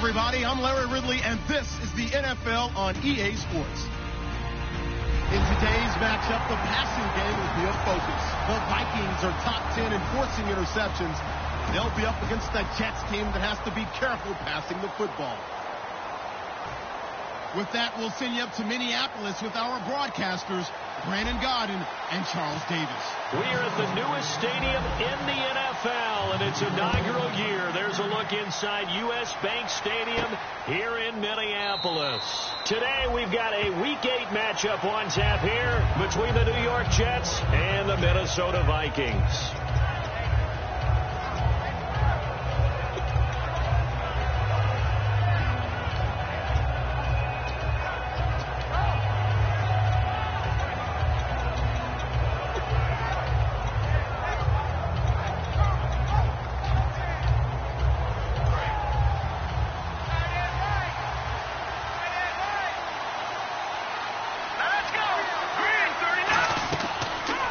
everybody. I'm Larry Ridley, and this is the NFL on EA Sports. In today's matchup, the passing game will be a focus. The Vikings are top 10 in forcing interceptions. They'll be up against the Jets team that has to be careful passing the football. With that, we'll send you up to Minneapolis with our broadcasters, Brandon Godden and Charles Davis. We are at the newest stadium in the NFL, and its inaugural year. There's a look inside U.S. Bank Stadium here in Minneapolis. Today, we've got a Week 8 matchup on tap here between the New York Jets and the Minnesota Vikings.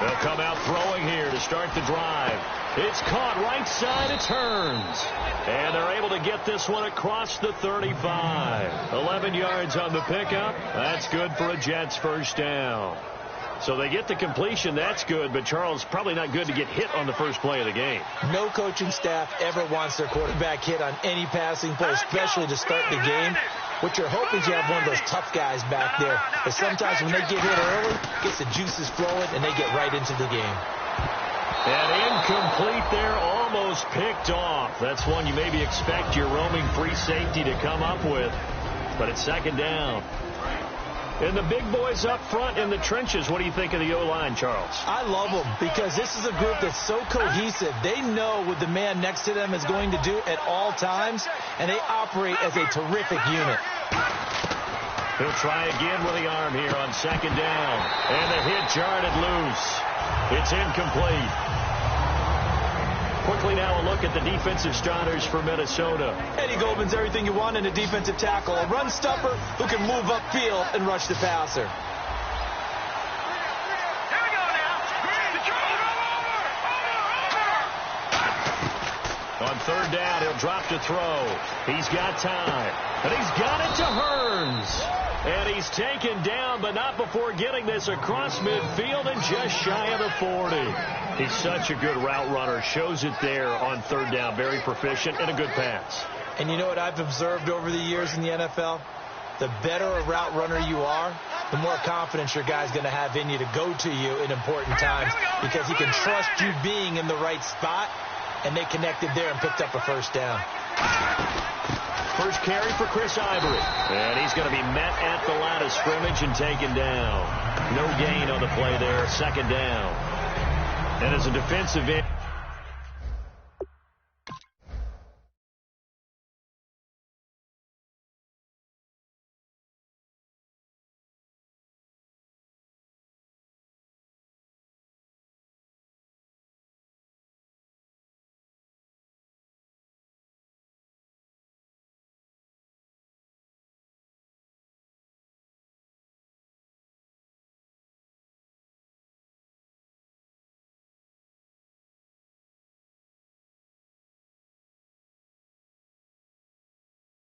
They'll come out throwing here to start the drive. It's caught right side. It turns. And they're able to get this one across the 35. 11 yards on the pickup. That's good for a Jets first down. So they get the completion. That's good. But, Charles, probably not good to get hit on the first play of the game. No coaching staff ever wants their quarterback hit on any passing play, especially to start the game. What you're hoping is you have one of those tough guys back there. But sometimes when they get hit early, gets the juices flowing, and they get right into the game. And incomplete there, almost picked off. That's one you maybe expect your roaming free safety to come up with. But it's second down. And the big boys up front in the trenches, what do you think of the O-line, Charles? I love them because this is a group that's so cohesive. They know what the man next to them is going to do at all times, and they operate as a terrific unit. He'll try again with the arm here on second down. And the hit jarred it loose. It's incomplete. Quickly now a look at the defensive starters for Minnesota. Eddie Goldman's everything you want in a defensive tackle. A run stopper who can move upfield and rush the passer. On third down, he'll drop to throw. He's got time. And he's got it to Hearns. And he's taken down, but not before getting this across midfield and just shy of the 40. He's such a good route runner. Shows it there on third down. Very proficient and a good pass. And you know what I've observed over the years in the NFL? The better a route runner you are, the more confidence your guy's going to have in you to go to you in important times because he can trust you being in the right spot, and they connected there and picked up a first down. First carry for Chris Ivory. And he's going to be met at the line of scrimmage and taken down. No gain on the play there. Second down. And as a defensive end.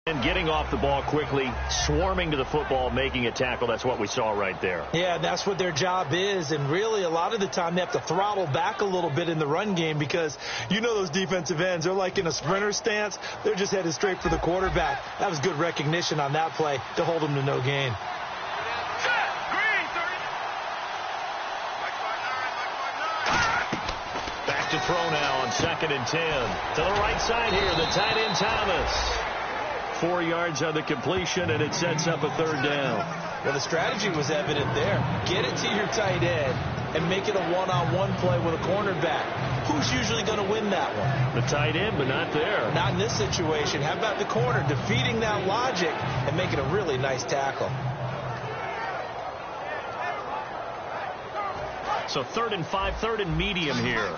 And getting off the ball quickly, swarming to the football, making a tackle. That's what we saw right there. Yeah, that's what their job is. And really, a lot of the time, they have to throttle back a little bit in the run game because you know those defensive ends, they're like in a sprinter stance. They're just headed straight for the quarterback. That was good recognition on that play to hold them to no gain. Back to throw now on 2nd and 10. To the right side here, the tight end Thomas. 4 yards on the completion, and it sets up a third down. Well, the strategy was evident there. Get it to your tight end and make it a one-on-one play with a cornerback. Who's usually going to win that one? The tight end, but not there. Not in this situation. How about the corner defeating that logic and making a really nice tackle? So 3rd and 5, 3rd and medium here.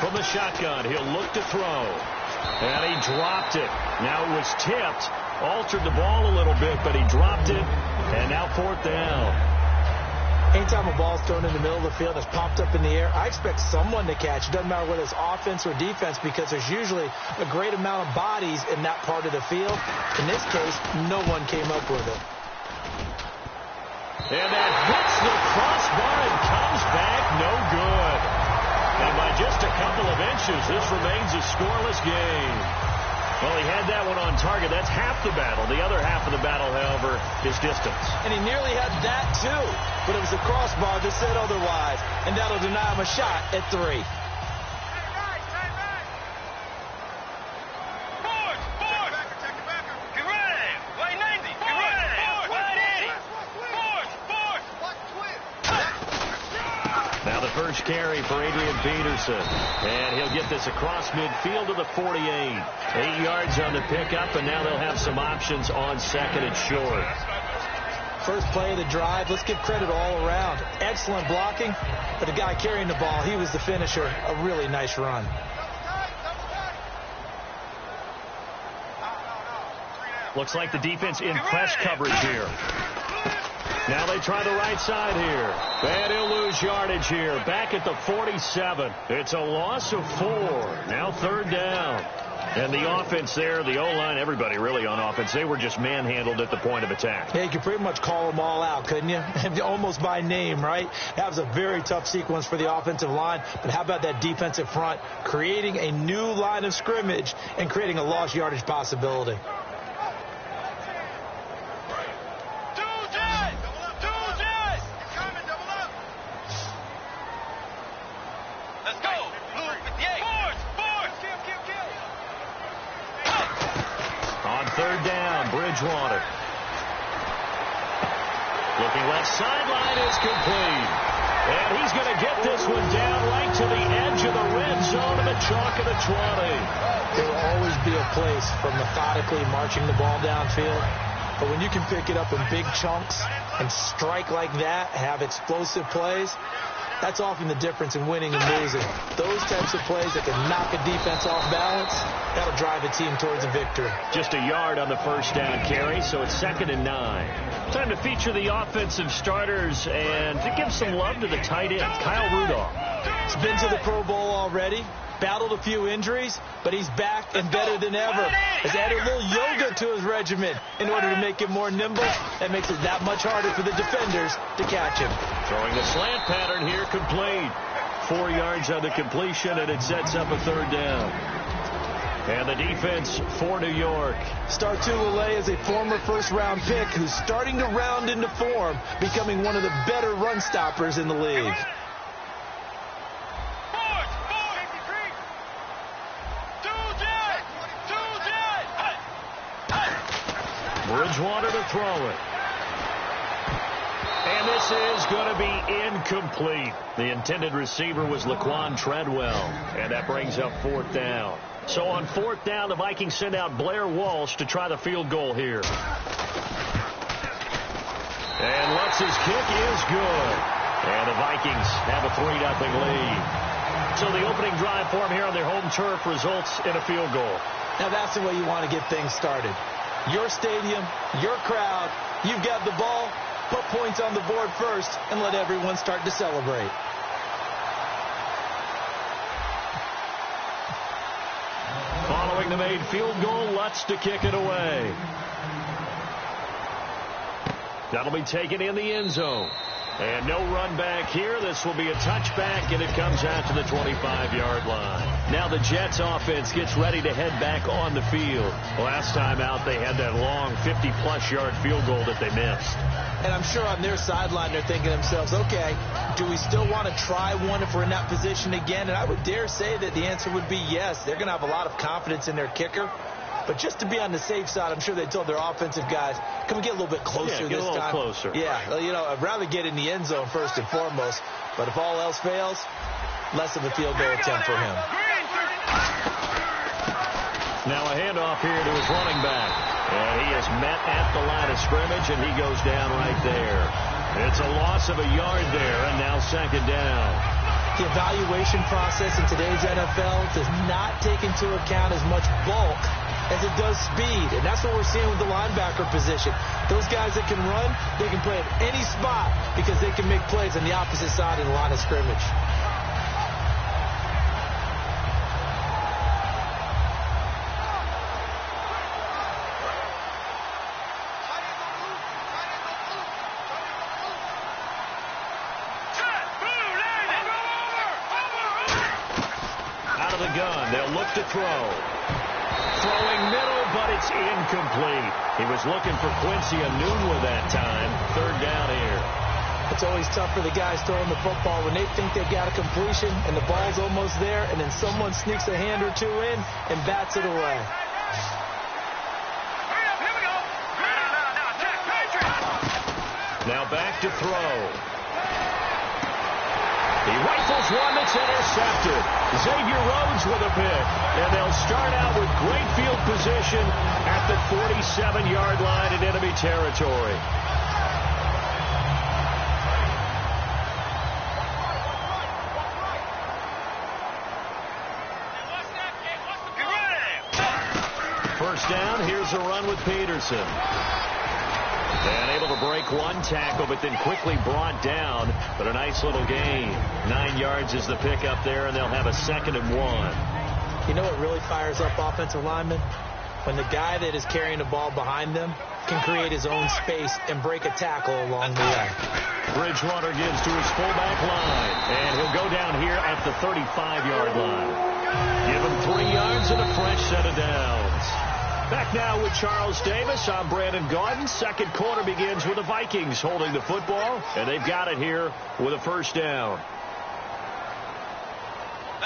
From the shotgun, he'll look to throw. And he dropped it. Now it was tipped altered the ball a little bit, but he dropped it, and now 4th down. Anytime a ball's thrown in the middle of the field that's popped up in the air, I expect someone to catch. It doesn't matter whether it's offense or defense, because there's usually a great amount of bodies in that part of the field. In this case, no one came up with it. And that hits the crossbar and comes back no good. And by just a couple of inches, this remains a scoreless game. Well, he had that one on target. That's half the battle. The other half of the battle, however, is distance. And he nearly had that, too. But it was the crossbar that said otherwise. And that'll deny him a shot at 3. Now the first carry for Adrian Peterson. And he'll get this across midfield to the 48. 8 yards on the pickup, and now they'll have some options on 2nd and short. First play of the drive, let's give credit all around. Excellent blocking, but the guy carrying the ball, he was the finisher. A really nice run. Looks like the defense in press coverage here. Now they try the right side here. And he'll lose yardage here. Back at the 47. It's a loss of 4. Now 3rd down. And the offense there, the O-line, everybody really on offense, they were just manhandled at the point of attack. Yeah, you could pretty much call them all out, couldn't you? Almost by name, right? That was a very tough sequence for the offensive line. But how about that defensive front creating a new line of scrimmage and creating a lost yardage possibility? Bridgewater. Looking left sideline, is complete. And he's going to get this one down right to the edge of the red zone of the chalk of the 20. There will always be a place for methodically marching the ball downfield. But when you can pick it up in big chunks and strike like that, have explosive plays, that's often the difference in winning and losing. Those types of plays that can knock a defense off balance, that'll drive a team towards a victory. Just a yard on the first down carry, so it's 2nd and 9. Time to feature the offensive starters and to give some love to the tight end, Kyle Rudolph. He's been to the Pro Bowl already, battled a few injuries, but he's back and better than ever. Has added a little yoga to his regimen in order to make him more nimble. That makes it that much harder for the defenders to catch him. Throwing the slant pattern here, complete. 4 yards on the completion, and it sets up a 3rd down. And the defense for New York. Startulele is a former first-round pick who's starting to round into form, becoming one of the better run stoppers in the league. Bridgewater to throw it. And this is going to be incomplete. The intended receiver was Laquan Treadwell. And that brings up 4th down. So on 4th down, the Vikings send out Blair Walsh to try the field goal here. And Lutz's kick is good. And the Vikings have a 3-0 lead. So the opening drive for them here on their home turf results in a field goal. Now that's the way you want to get things started. Your stadium, your crowd, you've got the ball, put points on the board first, and let everyone start to celebrate. Following the made field goal, Lutz to kick it away. That'll be taken in the end zone. And no run back here. This will be a touchback, and it comes out to the 25-yard line. Now the Jets offense gets ready to head back on the field. Last time out, they had that long 50-plus yard field goal that they missed. And I'm sure on their sideline, they're thinking to themselves, okay, do we still want to try one if we're in that position again? And I would dare say that the answer would be yes. They're going to have a lot of confidence in their kicker. But just to be on the safe side, I'm sure they told their offensive guys, can we get a little bit closer this time? Closer. Yeah, you know, I'd rather get in the end zone first and foremost. But if all else fails, less of a field goal attempt for him. Now a handoff here to his running back. And he is met at the line of scrimmage, and he goes down right there. It's a loss of a yard there, and now 2nd down. The evaluation process in today's NFL does not take into account as much bulk as it does speed, and that's what we're seeing with the linebacker position. Those guys that can run, they can play at any spot because they can make plays on the opposite side of the line of scrimmage. They'll look to throw. Throwing middle, but it's incomplete. He was looking for Quincy Enunwa that time. Third down here. It's always tough for the guys throwing the football when they think they've got a completion and the ball's almost there, and then someone sneaks a hand or two in and bats it away. Now back to throw. He rifles one that's intercepted. Xavier Rhodes with a pick. And they'll start out with great field position at the 47-yard line in enemy territory. First down, here's a run with Peterson. And able to break one tackle, but then quickly brought down. But a nice little gain. 9 yards is the pickup there, and they'll have a 2nd and 1. You know what really fires up offensive linemen? When the guy that is carrying the ball behind them can create his own space and break a tackle along the way. Bridgewater gives to his fullback line, and he'll go down here at the 35-yard line. Give him 3 yards and a fresh set of downs. Back now with Charles Davis. I'm Brandon Gaudin. Second quarter begins with the Vikings holding the football, and they've got it here with a first down.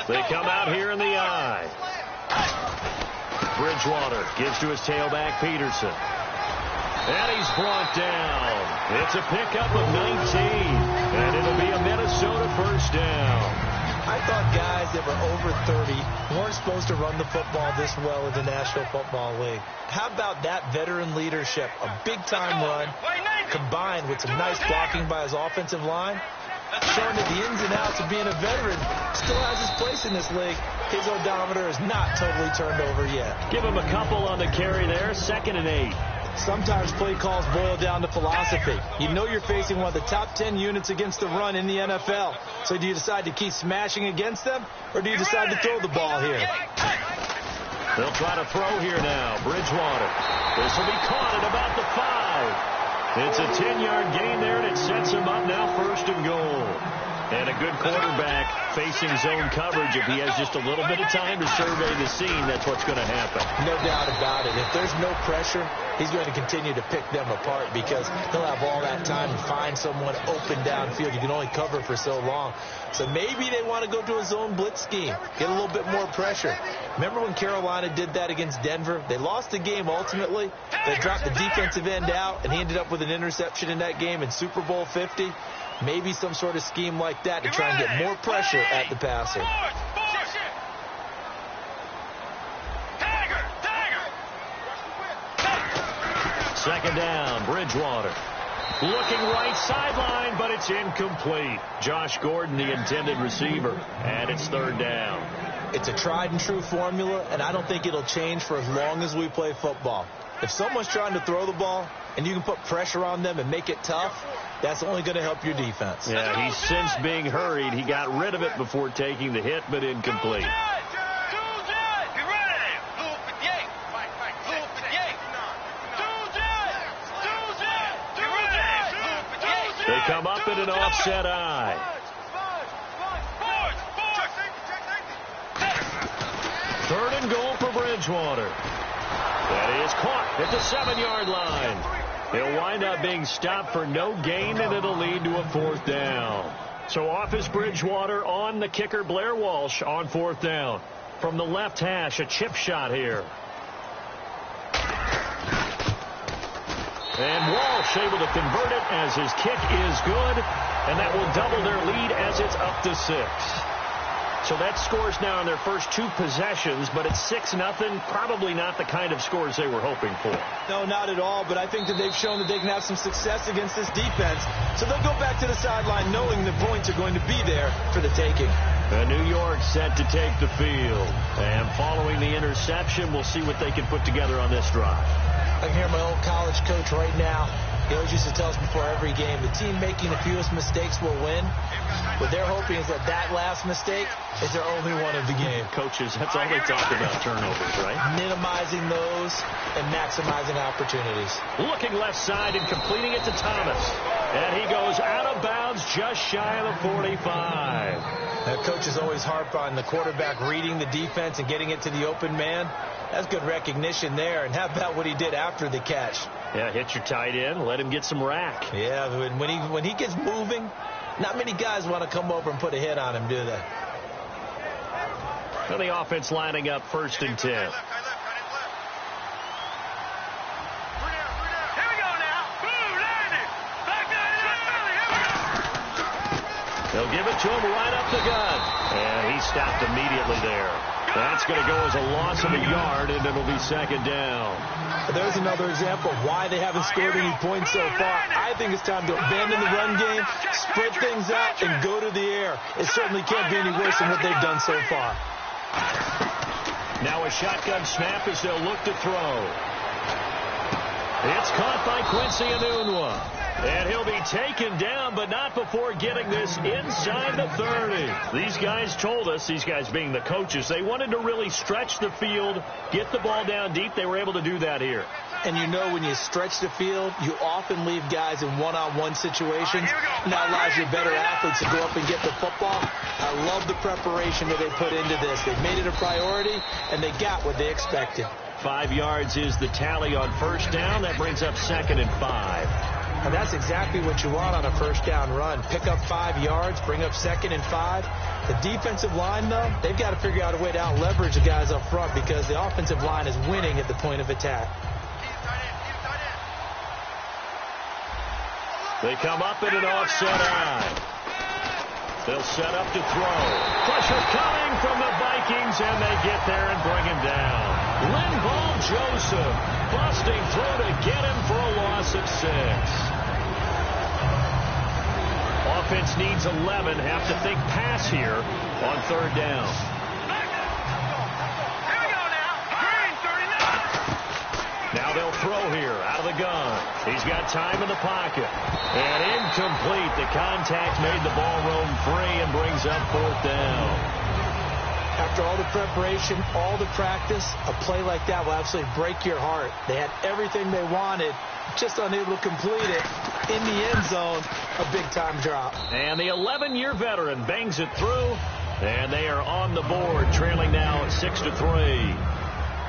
They come out here in the I. Bridgewater gives to his tailback, Peterson. And he's brought down. It's a pickup of 19, and it'll be a Minnesota first down. I thought guys that were over 30 weren't supposed to run the football this well in the National Football League. How about that veteran leadership? A big-time run combined with some nice blocking by his offensive line, showing that the ins and outs of being a veteran still has his place in this league. His odometer is not totally turned over yet. Give him a couple on the carry there, 2nd and 8. Sometimes play calls boil down to philosophy. You know you're facing one of the top 10 units against the run in the NFL. So do you decide to keep smashing against them, or do you decide to throw the ball here? They'll try to throw here now. Bridgewater. This will be caught at about the 5. It's a 10-yard gain there, and it sets him up now 1st and goal. And a good quarterback facing zone coverage. If he has just a little bit of time to survey the scene, that's what's going to happen. No doubt about it. If there's no pressure, he's going to continue to pick them apart because he'll have all that time to find someone open downfield. You can only cover for so long. So maybe they want to go to a zone blitz scheme, get a little bit more pressure. Remember when Carolina did that against Denver? They lost the game ultimately. They dropped the defensive end out, and he ended up with an interception in that game in Super Bowl 50. Maybe some sort of scheme like that to try and get more pressure at the passer. Second down, Bridgewater. Looking right sideline, but it's incomplete. Josh Gordon, the intended receiver, and it's 3rd down. It's a tried and true formula, and I don't think it'll change for as long as we play football. If someone's trying to throw the ball and you can put pressure on them and make it tough, that's only going to help your defense. Yeah, he's since being hurried. He got rid of it before taking the hit, but incomplete. They come up in an offset I. Third and goal for Bridgewater. That is caught at the 7-yard line. He'll wind up being stopped for no gain, and it'll lead to a 4th down. So off is Bridgewater, on the kicker Blair Walsh on 4th down. From the left hash, a chip shot here. And Walsh able to convert it as his kick is good, and that will double their lead as it's up to 6. So that scores now in their first 2 possessions, but it's 6-0. Probably not the kind of scores they were hoping for. No, not at all, but I think that they've shown that they can have some success against this defense. So they'll go back to the sideline knowing the points are going to be there for the taking. And New York set to take the field. And following the interception, we'll see what they can put together on this drive. I can hear my old college coach right now. He always used to tell us before every game, the team making the fewest mistakes will win. What they're hoping is that last mistake is their only one of the game. Coaches, that's all they talk about, turnovers, right? Minimizing those and maximizing opportunities. Looking left side and completing it to Thomas. And he goes out of bounds just shy of the 45. Now, coaches always harp on the quarterback reading the defense and getting it to the open man. That's good recognition there. And how about what he did after the catch? Yeah, hit your tight end, let him get some rack. Yeah, when he gets moving, not many guys want to come over and put a hit on him, do they? And the offense lining up 1st and 10. They'll give it to him right up the gut. And he stopped immediately there. That's going to go as a loss of a yard, and it'll be 2nd down. There's another example of why they haven't scored any points so far. I think it's time to abandon the run game, spread things out, and go to the air. It certainly can't be any worse than what they've done so far. Now a shotgun snap as they'll look to throw. It's caught by Quincy Enunwa. And he'll be taken down, but not before getting this inside the 30. These guys told us, these guys being the coaches, they wanted to really stretch the field, get the ball down deep. They were able to do that here. And you know when you stretch the field, you often leave guys in one-on-one situations. And that allows your better athletes to go up and get the football. I love the preparation that they put into this. They made it a priority, and they got what they expected. 5 yards is the tally on 1st down. That brings up 2nd and 5. And that's exactly what you want on a 1st down run. Pick up 5 yards, bring up 2nd and 5. The defensive line, though, they've got to figure out a way to out-leverage the guys up front because the offensive line is winning at the point of attack. They come up in an offset eye. They'll set up to throw. Pressure coming from the Vikings, and they get there and bring him down. Linval Joseph busting through to get him for a loss of 6. Offense needs 11. Have to think pass here on 3rd down. Now they'll throw here out of the gun. He's got time in the pocket. And incomplete. The contact made the ball roam free and brings up 4th down. After all the preparation, all the practice, a play like that will absolutely break your heart. They had everything they wanted, just unable to complete it. In the end zone, a big-time drop. And the 11-year veteran bangs it through, and they are on the board, trailing now at 6-3.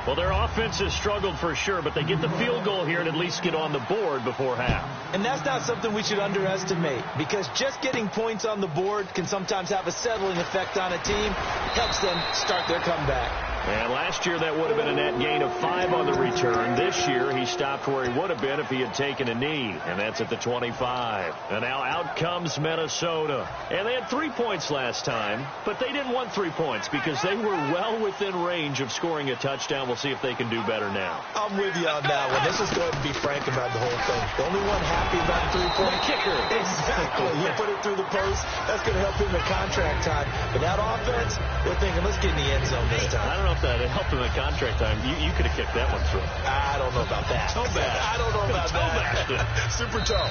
Well, their offense has struggled for sure, but they get the field goal here and at least get on the board before half. And that's not something we should underestimate, because just getting points on the board can sometimes have a settling effect on a team, helps them start their comeback. And last year that would have been a net gain of 5 on the return. This year he stopped where he would have been if he had taken a knee, and that's at the 25. And now out comes Minnesota. And they had 3 points last time, but they didn't want 3 points because they were well within range of scoring a touchdown. We'll see if they can do better now. I'm with you on that one. Let's just go ahead and be frank about the whole thing. The only one happy about the 3-point kicker. Exactly. He put it through the post. That's going to help him in contract time. But that offense, they're thinking, let's get in the end zone this time. I don't know if that helped him in contract time. You could have kicked that one through. I don't know about that. Toe bash. I don't know about that. Super toe.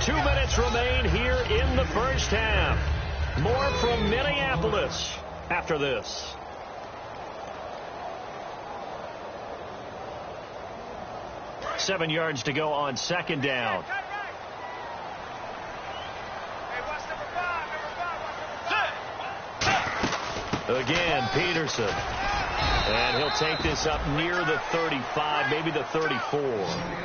2 minutes remain here in the 1st half. More from Minneapolis after this. Seven yards to go on 2nd down. Again, Peterson. And he'll take this up near the 35, maybe the 34.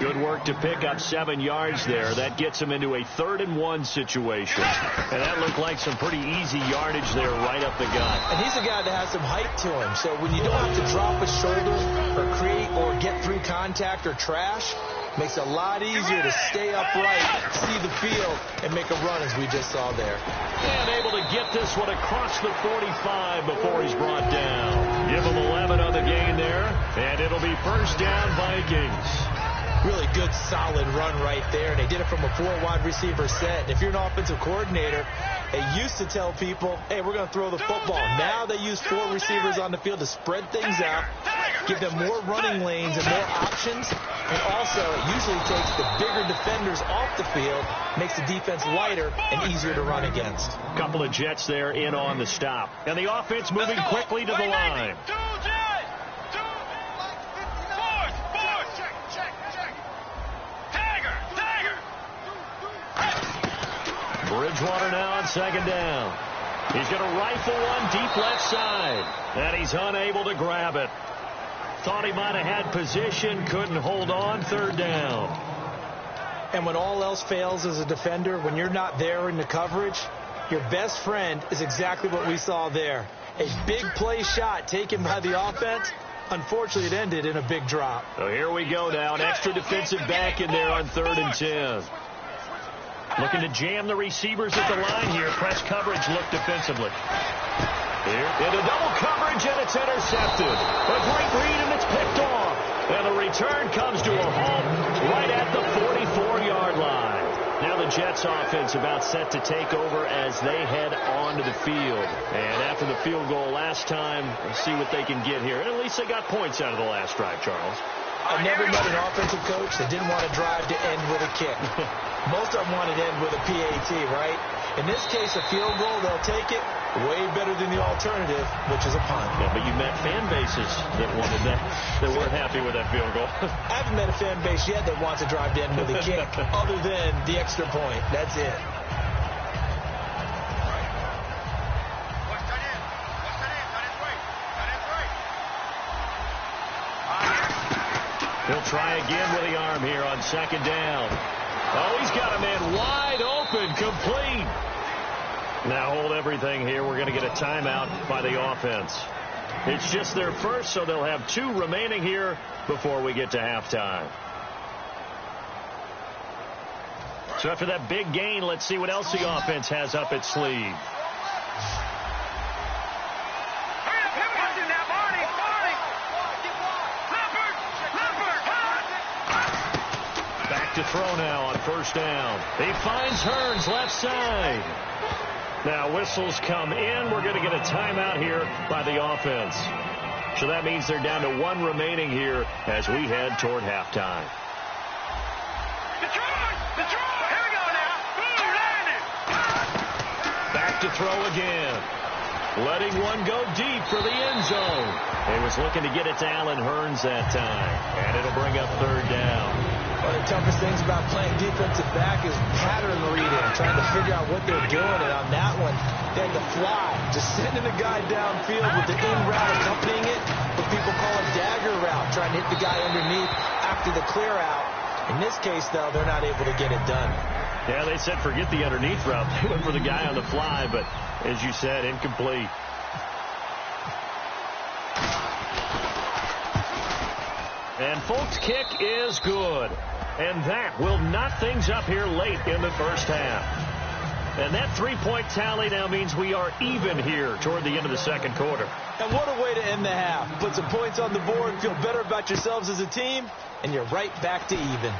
Good work to pick up 7 yards there. That gets him into a 3rd and 1 situation. And that looked like some pretty easy yardage there right up the gut. And he's a guy that has some height to him. So when you don't have to drop a shoulder or create or get through contact or trash, makes it a lot easier to stay upright, see the field, and make a run as we just saw there. And able to get this one across the 45 before he's brought down. Give him 11 on the gain there, and it'll be 1st down Vikings. Really good, solid run right there. They did it from a 4 wide receiver set. And if you're an offensive coordinator, They used to tell people, hey, we're going to throw the football. Now they use 4 receivers on the field to spread things out, give them more running lanes and more options, and also it usually takes the bigger defenders off the field, makes the defense lighter and easier to run against. A couple of Jets there in on the stop. And the offense moving quickly to the line. Bridgewater now on second down. He's going to rifle one deep left side. And he's unable to grab it. Thought he might have had position, couldn't hold on, third down. And when all else fails as a defender, when you're not there in the coverage, your best friend is exactly what we saw there. A big play shot taken by the offense. Unfortunately, it ended in a big drop. So here we go now. An extra defensive back in there on 3rd and 10. Looking to jam the receivers at the line here. Press coverage look defensively. Here into double coverage, and it's intercepted. A great read, and it's picked off. And the return comes to a halt right at the 44-yard line. Now the Jets offense about set to take over as they head onto the field. And after the field goal last time, let's see what they can get here. And at least they got points out of the last drive, Charles. I never met an offensive coach that didn't want to drive to end with a kick. Most of them wanted to end with a PAT, right? In this case, a field goal, they'll take it. Way better than the alternative, which is a punt. Yeah, but you met fan bases that wanted that weren't happy with that field goal. I haven't met a fan base yet that wants to drive to end with a kick, other than the extra point. That's it. He'll try again with the arm here on second down. Oh, he's got a man wide open, complete. Now hold everything here. We're going to get a timeout by the offense. It's just their first, so they'll have 2 remaining here before we get to halftime. So after that big gain, let's see what else the offense has up its sleeve. Back to throw now on first down. He finds Hearns left side. Now whistles come in. We're going to get a timeout here by the offense. So that means they're down to 1 remaining here as we head toward halftime. Here we go now. Boom, landed. Back to throw again. Letting one go deep for the end zone. He was looking to get it to Allen Hearns that time. And it'll bring up third down. One of the toughest things about playing defensive back is pattern reading, trying to figure out what they're doing. And on that one, they had to fly, just sending the guy downfield with the in route accompanying it, what people call a dagger route, trying to hit the guy underneath after the clear out. In this case, though, they're not able to get it done. Yeah, they said forget the underneath route. They went for the guy on the fly, but as you said, incomplete. And Folk's kick is good. And that will knot things up here late in the first half. And that 3-point tally now means we are even here toward the end of the second quarter. And what a way to end the half. Put some points on the board, feel better about yourselves as a team, and you're right back to even.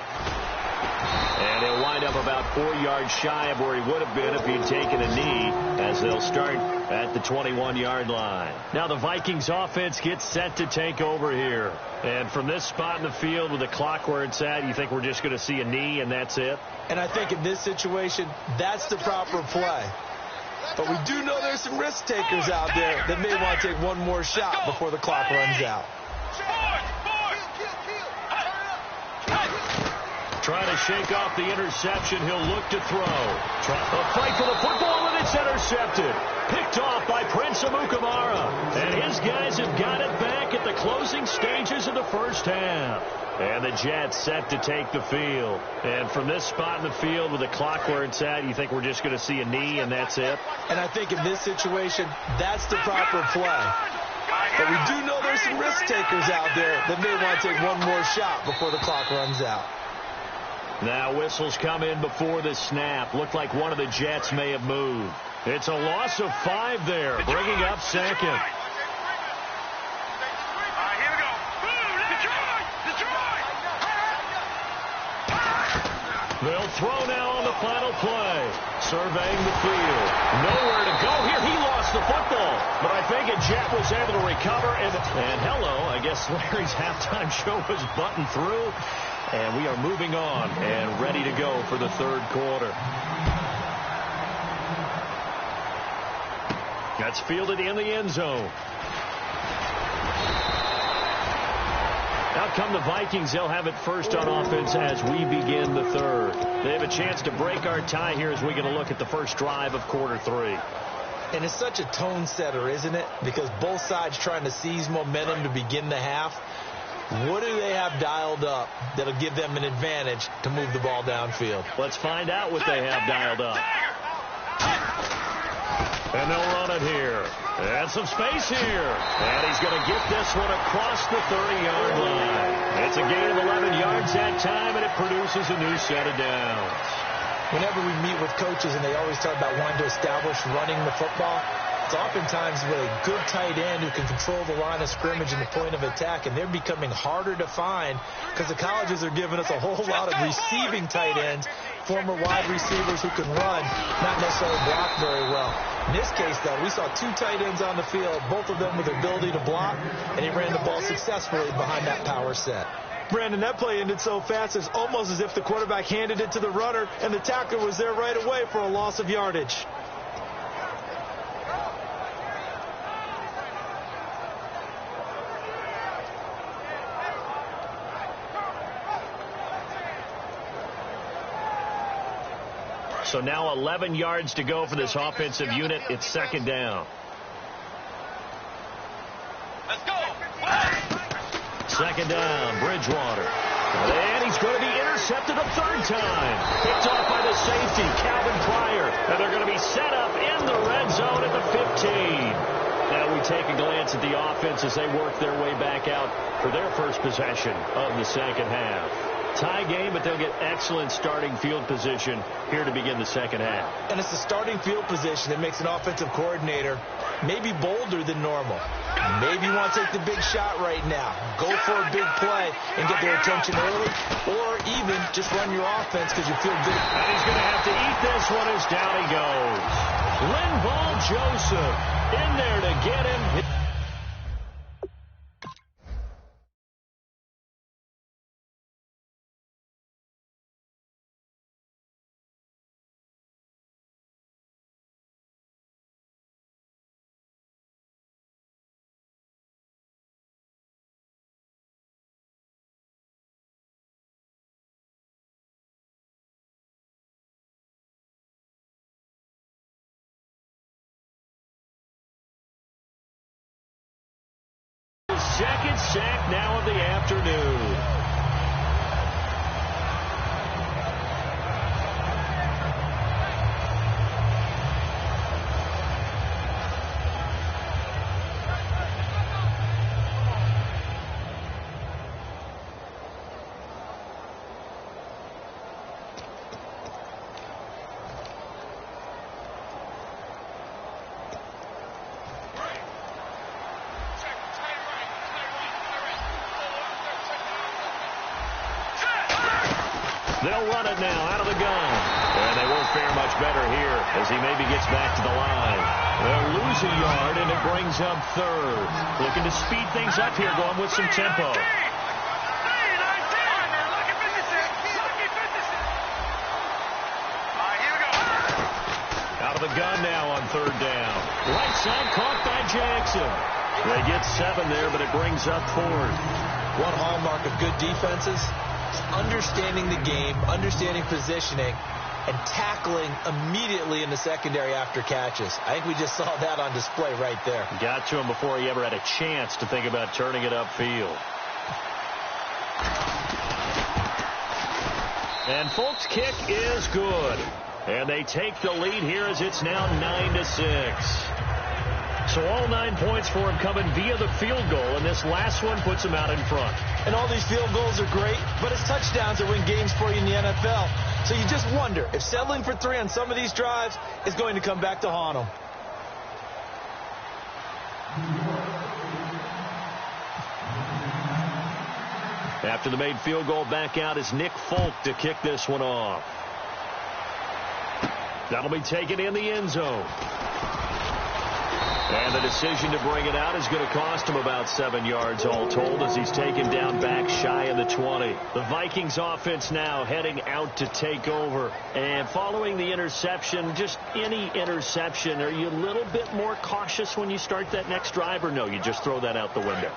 And he'll wind up about 4 yards shy of where he would have been if he'd taken a knee, as they'll start at the 21-yard line. Now the Vikings offense gets set to take over here. And from this spot in the field with the clock where it's at, you think we're just going to see a knee and that's it? And I think in this situation, that's the proper play. But we do know there's some risk takers out there that may want to take one more shot before the clock runs out. Trying to shake off the interception. He'll look to throw. A fight for the football, and it's intercepted. Picked off by Prince Amukamara. And his guys have got it back at the closing stages of the first half. And the Jets set to take the field. And from this spot in the field with the clock where it's at, you think we're just going to see a knee and that's it? And I think in this situation, that's the proper play. But we do know there's some risk takers out there that may want to take one more shot before the clock runs out. Now whistles come in before the snap. Looked like one of the Jets may have moved. It's a loss of 5 there, bringing up second. Here we go. Boom, Detroit! They'll throw now on the final play. Surveying the field. Nowhere to go here. He lost the football. But I think Jet was able to recover. And hello, I guess Larry's halftime show was buttoned through. And we are moving on and ready to go for the third quarter. That's fielded in the end zone. Out come the Vikings. They'll have it first on offense as we begin the third. They have a chance to break our tie here as we get a look at the first drive of quarter three. And it's such a tone setter, isn't it? Because both sides trying to seize momentum to begin the half. What do they have dialed up that'll give them an advantage to move the ball downfield? Let's find out what they have dialed up. And they'll run it here. And some space here. And he's going to get this one across the 30-yard line. It's a gain of 11 yards that time, and it produces a new set of downs. Whenever we meet with coaches and they always talk about wanting to establish running the football, it's oftentimes with a good tight end who can control the line of scrimmage and the point of attack, and they're becoming harder to find because the colleges are giving us a whole lot of receiving tight ends, former wide receivers who can run, not necessarily block very well. In this case, though, we saw two tight ends on the field, both of them with the ability to block, and he ran the ball successfully behind that power set. Brandon, that play ended so fast, it's almost as if the quarterback handed it to the runner, and the tackler was there right away for a loss of yardage. So now 11 yards to go for this offensive unit. It's second down. Let's go. Second down, Bridgewater. And he's going to be intercepted a third time. Picked off by the safety, Calvin Pryor. And they're going to be set up in the red zone at the 15. Now we take a glance at the offense as they work their way back out for their first possession of the second half. Tie game, but they'll get excellent starting field position here to begin the second half. And it's the starting field position that makes an offensive coordinator maybe bolder than normal. Maybe you want to take the big shot right now. Go for a big play and get their attention early, or even just run your offense because you feel good. And he's going to have to eat this one as down he goes. Linval Joseph in there to get him. Second sack now of the afternoon. They'll run it now out of the gun. And they won't fare much better here as he maybe gets back to the line. They'll lose a yard, and it brings up third. Looking to speed things up here, going with some tempo. Out of the gun now on third down. Right side caught by Jackson. They get 7 there, but it brings up fourth. One hallmark of good defenses, understanding the game, understanding positioning, and tackling immediately in the secondary after catches. I think we just saw that on display right there. Got to him before he ever had a chance to think about turning it upfield. And Folk's kick is good. And they take the lead here as it's now 9-6. So all 9 points for him coming via the field goal, and this last one puts him out in front. And all these field goals are great, but it's touchdowns that win games for you in the NFL. So you just wonder if settling for 3 on some of these drives is going to come back to haunt them. After the made field goal, back out is Nick Folk to kick this one off. That'll be taken in the end zone. And the decision to bring it out is going to cost him about 7 yards all told as he's taken down back shy of the 20. The Vikings offense now heading out to take over. And following the interception, just any interception, are you a little bit more cautious when you start that next drive, or no, you just throw that out the window?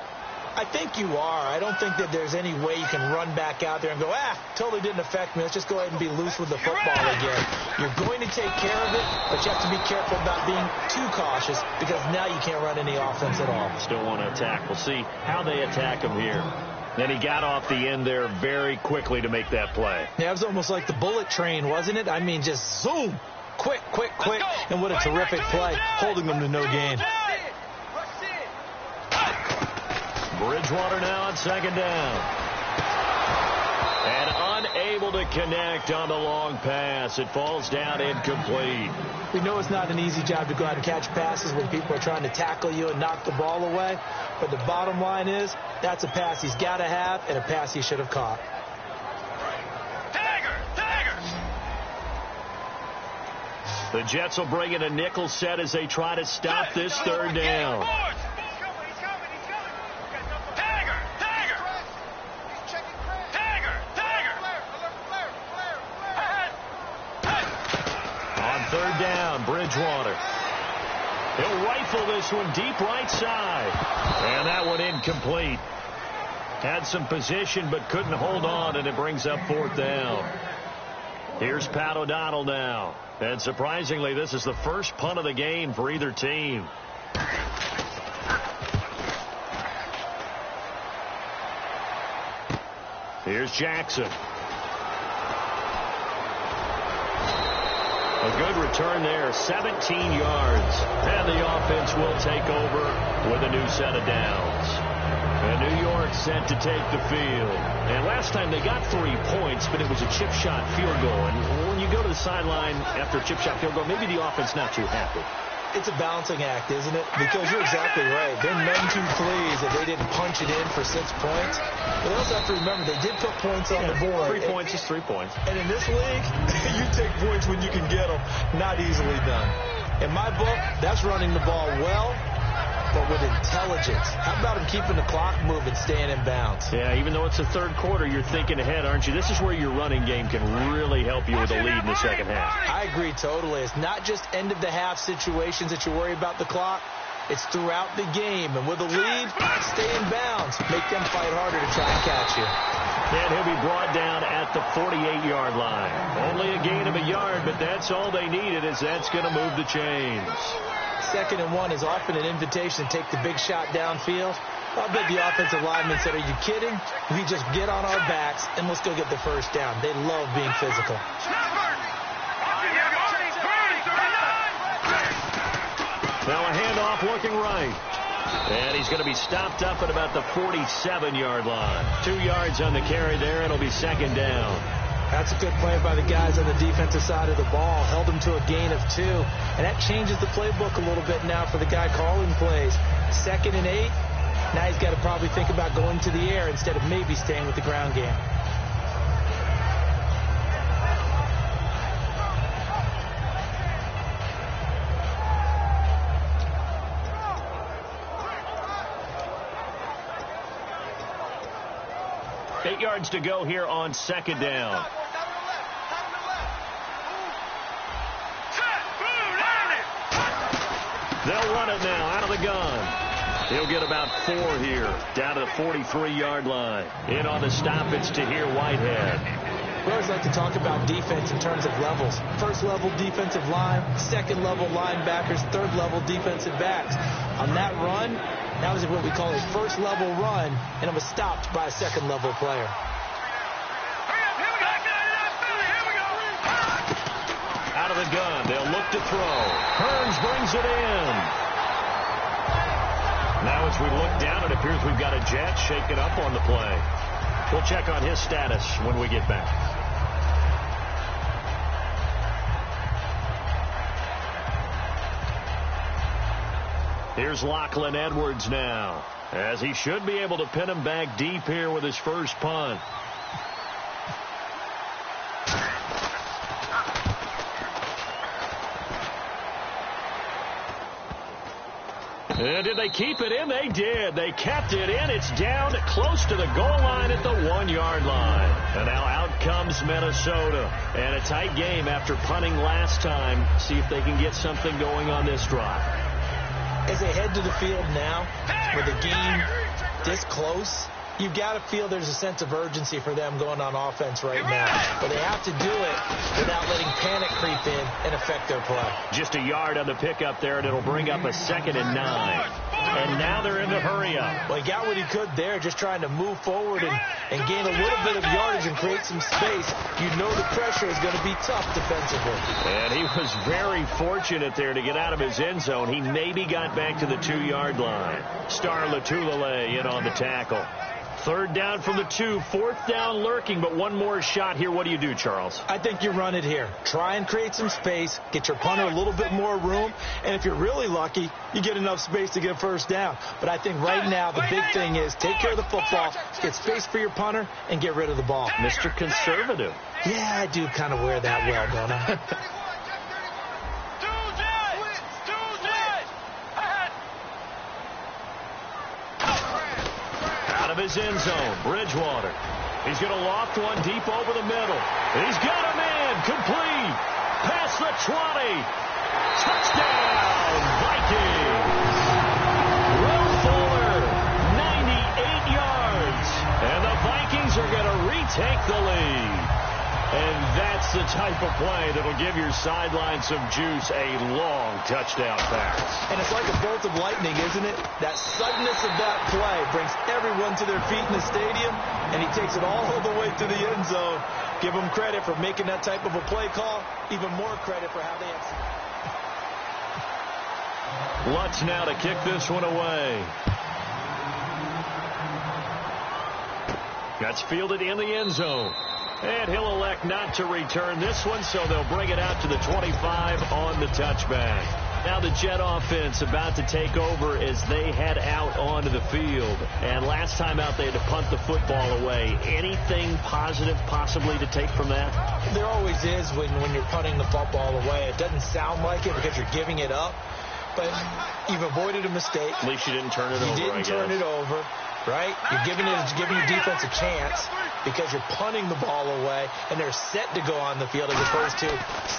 I think you are. I don't think that there's any way you can run back out there and go, totally didn't affect me. Let's just go ahead and be loose with the football again. You're going to take care of it, but you have to be careful about being too cautious because now you can't run any offense at all. Still want to attack. We'll see how they attack him here. Then he got off the end there very quickly to make that play. Yeah, it was almost like the bullet train, wasn't it? I mean, just zoom. Quick. And what a terrific play, holding them to no gain. Bridgewater now on second down. And unable to connect on the long pass. It falls down incomplete. We know it's not an easy job to go out and catch passes when people are trying to tackle you and knock the ball away. But the bottom line is, that's a pass he's got to have and a pass he should have caught. The Jets will bring in a nickel set as they try to stop this third down. Third down, Bridgewater. He'll rifle this one deep right side. And that one incomplete. Had some position but couldn't hold on, and it brings up fourth down. Here's Pat O'Donnell now. And surprisingly, this is the first punt of the game for either team. Here's Jackson. A good return there, 17 yards. And the offense will take over with a new set of downs. And New York set to take the field. And last time they got 3 points, but it was a chip shot field goal. And when you go to the sideline after a chip shot field goal, maybe the offense not too happy. It's a balancing act, isn't it? Because you're exactly right. They're none too pleased that they didn't punch it in for 6 points. But they also have to remember they did put points on the board. 3 points is 3 points. And in this league, you take points when you can get them. Not easily done. In my book, that's running the ball well, but with intelligence. How about him keeping the clock moving, staying in bounds? Yeah, even though it's the third quarter, you're thinking ahead, aren't you? This is where your running game can really help you with a lead in the second half. I agree totally. It's not just end-of-the-half situations that you worry about the clock. It's throughout the game. And with a lead, stay in bounds. Make them fight harder to try and catch you. And he'll be brought down at the 48-yard line. Only a gain of a yard, but that's all they needed, as that's going to move the chains. 2nd and 1 is often an invitation to take the big shot downfield. I bet the offensive lineman said, are you kidding? We just get on our backs and let's go get the first down. They love being physical. Now a handoff looking right. And he's going to be stopped up at about the 47-yard line. 2 yards on the carry there. It'll be second down. That's a good play by the guys on the defensive side of the ball. Held them to a gain of 2. And that changes the playbook a little bit now for the guy calling plays. 2nd and 8. Now he's got to probably think about going to the air instead of maybe staying with the ground game. Eight yards to go here on second down. They'll run it now out of the gun. He'll get about 4 here, down to the 43-yard line. In on the stoppage to here, Whitehead. We always like to talk about defense in terms of levels. First level defensive line, second level linebackers, third level defensive backs. On that run, that was what we call a first level run, and it was stopped by a second level player. Out of the gun, they'll look to throw. Hearns brings it in. Now as we look down, it appears we've got a Jet shaken up on the play. We'll check on his status when we get back. Here's Lachlan Edwards now, as he should be able to pin him back deep here with his first punt. Did they keep it in? They did. They kept it in. It's down close to the goal line at the 1-yard line. And now out comes Minnesota. And a tight game after punting last time. See if they can get something going on this drive. As they head to the field now, with the game this close, you've got to feel there's a sense of urgency for them going on offense right now. But they have to do it without letting panic creep in and affect their play. Just a yard on the pickup there, and it'll bring up a 2nd and 9. And now they're in the hurry-up. Well, he got what he could there, just trying to move forward and gain a little bit of yardage and create some space. You know the pressure is going to be tough defensively. And he was very fortunate there to get out of his end zone. He maybe got back to the 2-yard line. Star Latulele in on the tackle. 3rd down from the 2, 4th down lurking, but one more shot here. What do you do, Charles? I think you run it here. Try and create some space, get your punter a little bit more room, and if you're really lucky, you get enough space to get a 1st down. But I think right now the big thing is take care of the football, get space for your punter, and get rid of the ball. Mr. Conservative. Yeah, I do kind of wear that well, don't I? Of his end zone, Bridgewater. He's going to loft one deep over the middle. He's got a man, complete. Past the 20. Touchdown, Vikings. Will Fuller, 98 yards. And the Vikings are going to retake the lead. And that's the type of play that'll give your sideline some juice, a long touchdown pass. And it's like a bolt of lightning, isn't it? That suddenness of that play brings everyone to their feet in the stadium, and he takes it all the way to the end zone. Give him credit for making that type of a play call, even more credit for how they execute. Lutz now to kick this one away. That's fielded in the end zone. And he'll elect not to return this one, so they'll bring it out to the 25 on the touchback. Now the Jet offense about to take over as they head out onto the field. And last time out they had to punt the football away. Anything positive possibly to take from that? There always is when you're punting the football away. It doesn't sound like it because you're giving it up. But you've avoided a mistake. At least you didn't turn it over, You didn't turn it over, right? You're giving your defense a chance because you're punting the ball away, and they're set to go on the field as opposed to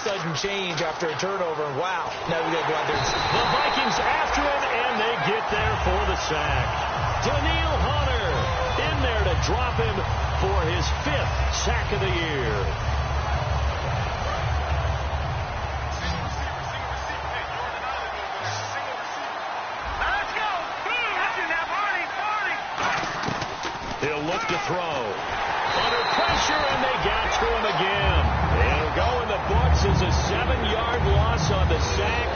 sudden change after a turnover. And wow, now we got to go out there. The Vikings after it, and they get there for the sack. Daniil Hunter in there to drop him for his 5th sack of the year. He'll look to throw. Under pressure, and they got to him again. It'll go in the books as a 7-yard loss on the sack,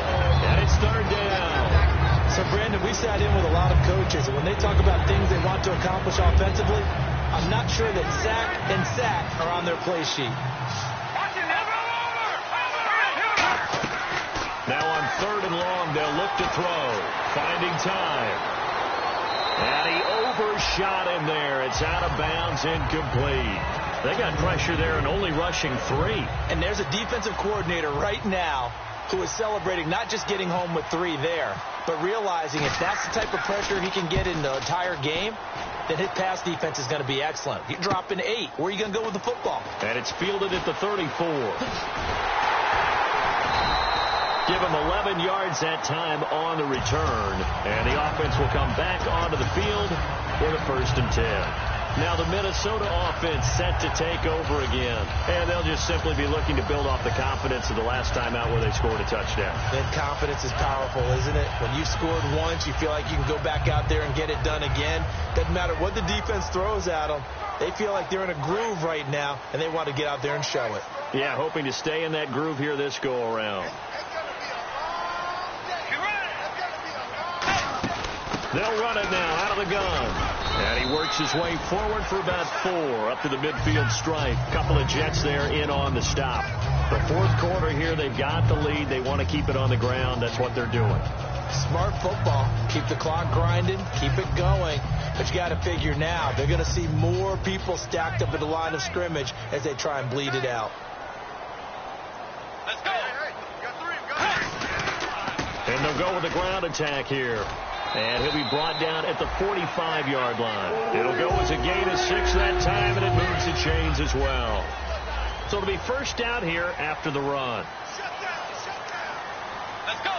and it's 3rd down. So, Brandon, we sat in with a lot of coaches, and when they talk about things they want to accomplish offensively, I'm not sure that sack and sack are on their play sheet. Now on 3rd and long, they'll look to throw. Finding time. And he overshot him there. It's out of bounds, incomplete. They got pressure there and only rushing 3. And there's a defensive coordinator right now who is celebrating not just getting home with 3 there, but realizing if that's the type of pressure he can get in the entire game, then his pass defense is going to be excellent. You're dropping 8. Where are you going to go with the football? And it's fielded at the 34. Give him 11 yards that time on the return. And the offense will come back onto the field for the 1st and 10. Now the Minnesota offense set to take over again. And they'll just simply be looking to build off the confidence of the last time out where they scored a touchdown. That confidence is powerful, isn't it? When you scored once, you feel like you can go back out there and get it done again. Doesn't matter what the defense throws at them. They feel like they're in a groove right now, and they want to get out there and show it. Yeah, hoping to stay in that groove here this go-around. They'll run it now out of the gun. And he works his way forward for about 4 up to the midfield stripe. Couple of Jets there in on the stop. The 4th quarter here, they've got the lead. They want to keep it on the ground. That's what they're doing. Smart football. Keep the clock grinding. Keep it going. But you got to figure now, they're going to see more people stacked up at the line of scrimmage as they try and bleed it out. Let's go. And they'll go with the ground attack here. And he'll be brought down at the 45-yard line. It'll go as a gain of 6 that time, and it moves the chains as well. So it'll be first down here after the run. Let's go.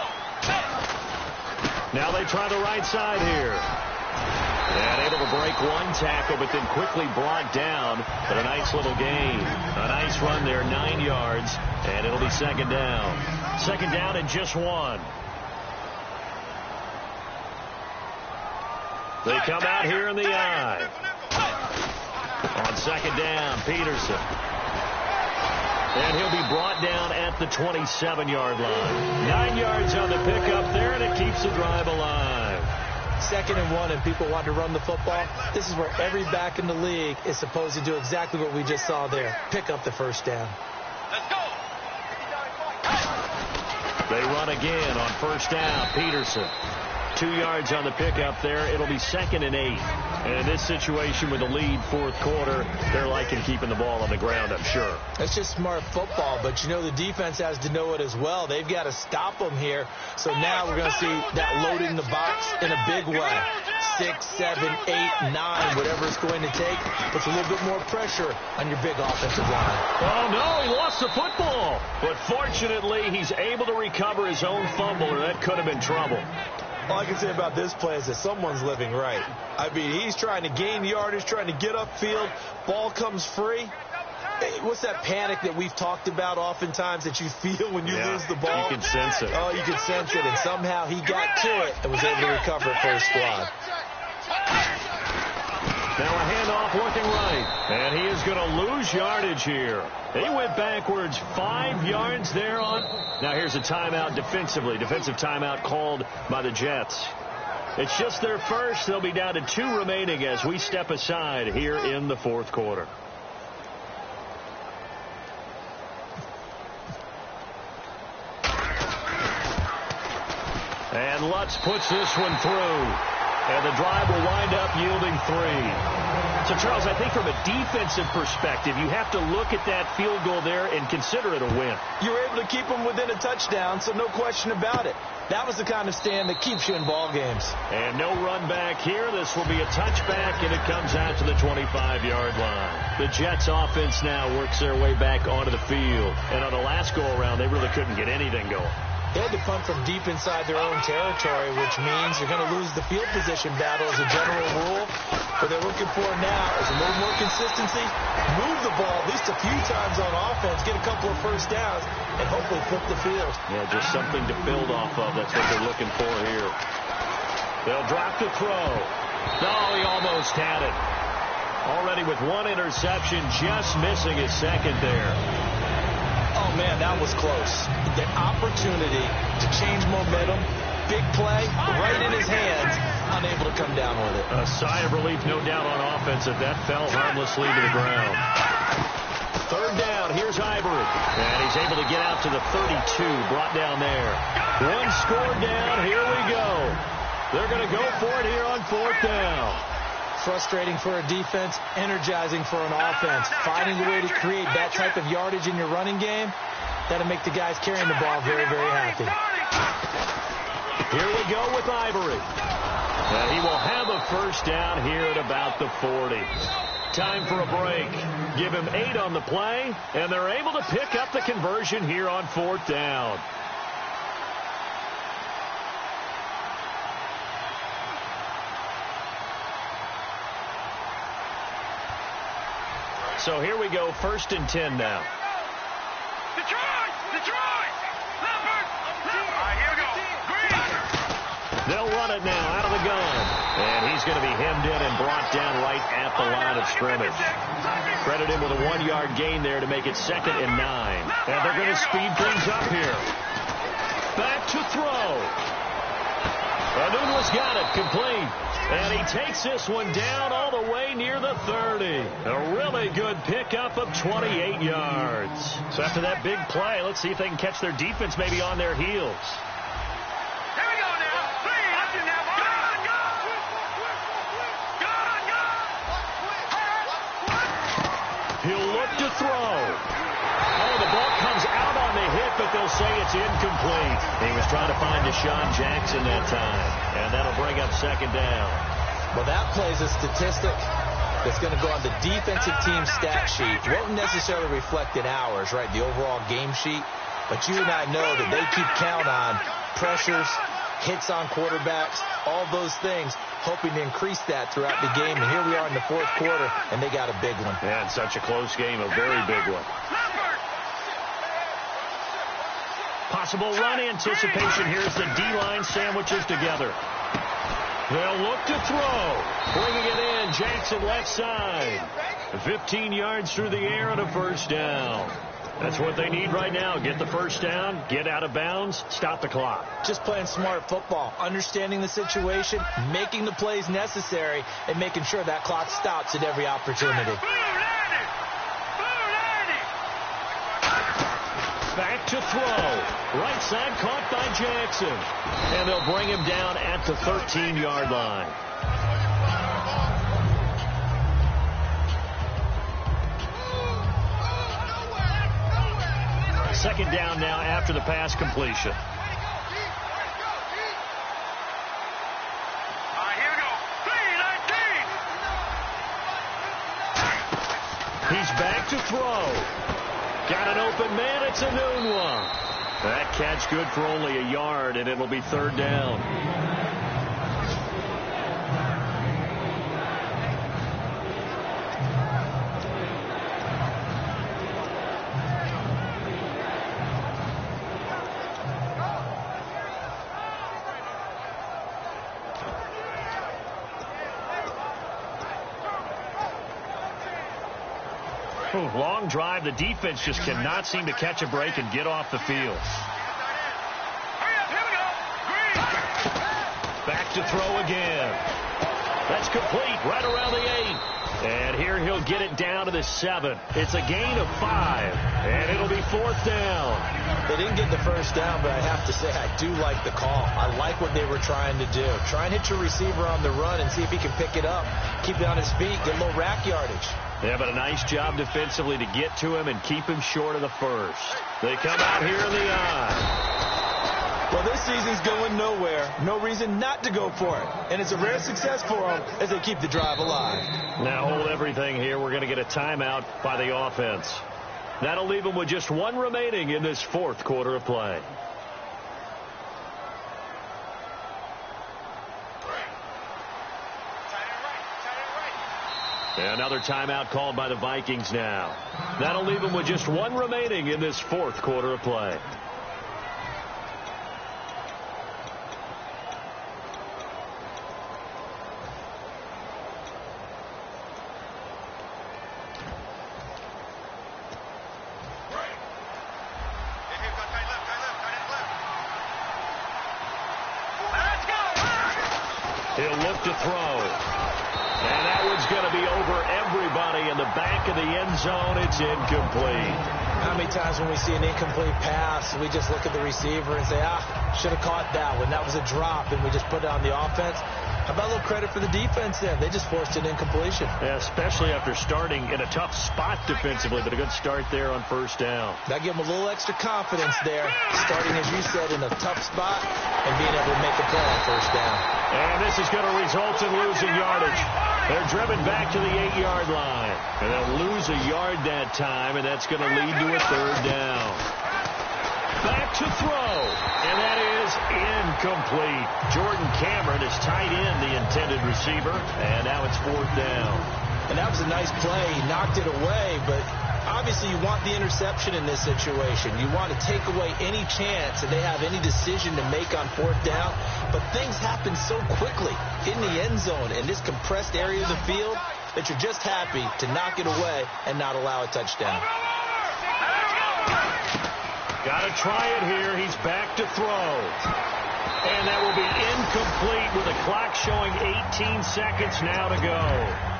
Now they try the right side here. And able to break one tackle, but then quickly brought down. But a nice little gain. A nice run there, 9 yards. And it'll be second down. Second down and just 1. They come out here in the eye. On second down, Peterson. And he'll be brought down at the 27-yard line. 9 yards on the pickup there, and it keeps the drive alive. Second and 1, and people want to run the football. This is where every back in the league is supposed to do exactly what we just saw there. Pick up the first down. Let's go. They run again on first down, Peterson. 2 yards on the pickup there. It'll be second and 8. And in this situation with the lead fourth quarter, they're liking keeping the ball on the ground, I'm sure. It's just smart football, but you know the defense has to know it as well. They've got to stop them here. So now we're going to see that loading the box in a big way. 6, 7, 8, 9, whatever it's going to take, puts a little bit more pressure on your big offensive line. Oh, no, he lost the football. But fortunately, he's able to recover his own fumble, or that could have been trouble. All I can say about this play is that someone's living right. I mean, he's trying to gain yardage, trying to get upfield. Ball comes free. Hey, what's that panic that we've talked about oftentimes that you feel when you lose the ball? You can sense it. Oh, you can sense it. And somehow he got to it and was able to recover it for his squad. Now a handoff looking right. And he is going to lose yardage here. He went backwards 5 yards there on. Now here's a timeout defensively. Defensive timeout called by the Jets. It's just their first. They'll be down to 2 remaining as we step aside here in the fourth quarter. And Lutz puts this one through. And the drive will wind up yielding 3. So, Charles, I think from a defensive perspective, you have to look at that field goal there and consider it a win. You were able to keep them within a touchdown, so no question about it. That was the kind of stand that keeps you in ball games. And no run back here. This will be a touchback, and it comes out to the 25-yard line. The Jets offense now works their way back onto the field. And on the last go-around, they really couldn't get anything going. They had to punt from deep inside their own territory, which means you're going to lose the field position battle as a general rule. What they're looking for now is a little more consistency, move the ball at least a few times on offense, get a couple of first downs, and hopefully flip the field. Yeah, just something to build off of. That's what they're looking for here. They'll drop the throw. No, he almost had it. Already with 1 interception, just missing his second there. Oh, man, that was close. The opportunity to change momentum, big play, right in his hands, unable to come down with it. A sigh of relief, no doubt, on offense that fell harmlessly to the ground. Third down, here's Ivory. And he's able to get out to the 32, brought down there. 1 score down, here we go. They're going to go for it here on fourth down. Frustrating for a defense, energizing for an offense. Finding a way to create that type of yardage in your running game, that'll make the guys carrying the ball very, very happy. Here we go with Ivory. And he will have a first down here at about the 40. Time for a break. Give him 8 on the play, and they're able to pick up the conversion here on fourth down. So here we go, 1st and 10 now. Detroit! Detroit! Leopard! All right, here we go. Green! They'll run it now out of the gun. And he's going to be hemmed in and brought down right at the line of scrimmage. Credit him with a 1-yard gain there to make it 2nd and 9. And they're going to speed things up here. Back to throw. Anunwa's got it, complete. And he takes this one down all the way near the 30. A really good pickup of 28 yards. So after that big play, let's see if they can catch their defense maybe on their heels. Here we go now. Please. Watch it now, boy. Go. He'll look to throw. Oh, the ball comes out on the hit but they'll say it's incomplete. He was trying to find Deshaun Jackson that time, and that'll bring up second down. Well, that plays a statistic that's going to go on the defensive team stat sheet. Won't necessarily reflect in ours, right, the overall game sheet. But you and I know that they keep count on pressures, hits on quarterbacks, all those things, hoping to increase that throughout the game. And here we are in the fourth quarter, and they got a big one. And such a close game, a very big one. Possible run anticipation. Here's the D-line sandwiches together. They'll look to throw. Bringing it in, Jackson left side. 15 yards through the air and a first down. That's what they need right now. Get the first down, get out of bounds, stop the clock. Just playing smart football, understanding the situation, making the plays necessary, and making sure that clock stops at every opportunity. Back to throw. Right side caught by Jackson. And they'll bring him down at the 13-yard line. Second down now after the pass completion. Here we go. 3-19. He's back to throw. Got an open man. It's a noon one. That catch good for only a yard, and it'll be third down. Long drive. The defense just cannot seem to catch a break and get off the field. Back to throw again. That's complete right around the 8. And here he'll get it down to the 7. It's a gain of 5. And it'll be fourth down. They didn't get the first down, but I have to say I do like the call. I like what they were trying to do. Try and hit your receiver on the run and see if he can pick it up. Keep it on his feet. Get a little rack yardage. Yeah, but a nice job defensively to get to him and keep him short of the first. They come out here in the eye. Well, this season's going nowhere. No reason not to go for it. And it's a rare success for them as they keep the drive alive. Now hold everything here. We're going to get a timeout by the offense. That'll leave them with just one remaining in this fourth quarter of play. Another timeout called by the Vikings now. That'll leave them with just one remaining in this fourth quarter of play. He'll look to throw. And that one's going to be over everybody in the back of the end zone. It's incomplete. How many times when we see an incomplete pass, we just look at the receiver and say, should have caught that one. That was a drop, and we just put it on the offense. How about a little credit for the defense there? They just forced an incompletion. Yeah, especially after starting in a tough spot defensively, but a good start there on first down. That gave them a little extra confidence there, starting, as you said, in a tough spot and being able to make a play on first down. And this is going to result in losing yardage. They're driven back to the 8-yard line. And they'll lose a yard that time, and that's going to lead to a third down. Back to throw. And that is incomplete. Jordan Cameron is tied in the intended receiver. And now it's fourth down. And that was a nice play. He knocked it away, but obviously you want the interception in this situation. You want to take away any chance that they have any decision to make on fourth down. But things happen so quickly in the end zone in this compressed area of the field that you're just happy to knock it away and not allow a touchdown. Got to try it here. He's back to throw. And that will be incomplete with the clock showing 18 seconds now to go.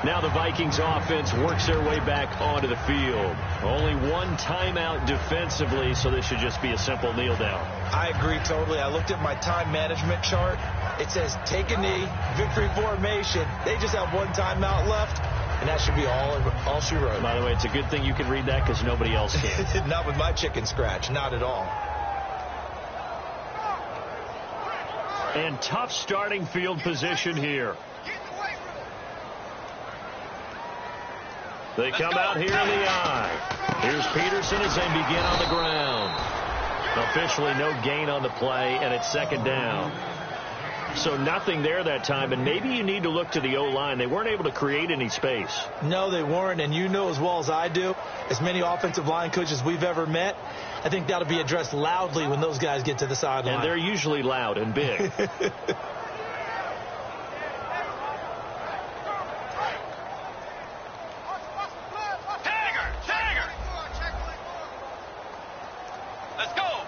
Now the Vikings offense works their way back onto the field. Only one timeout defensively, so this should just be a simple kneel down. I agree totally. I looked at my time management chart. It says take a knee, victory formation. They just have one timeout left, and that should be all she wrote. By the way, it's a good thing you can read that because nobody else can. Not with my chicken scratch. Not at all. And tough starting field position here. They come out here in the eye. Here's Peterson as they begin on the ground. Officially no gain on the play, and it's second down. So nothing there that time, and maybe you need to look to the O-line. They weren't able to create any space. No, they weren't, and you know as well as I do, as many offensive line coaches we've ever met, I think that'll be addressed loudly when those guys get to the sideline. And they're usually loud and big. Let's go.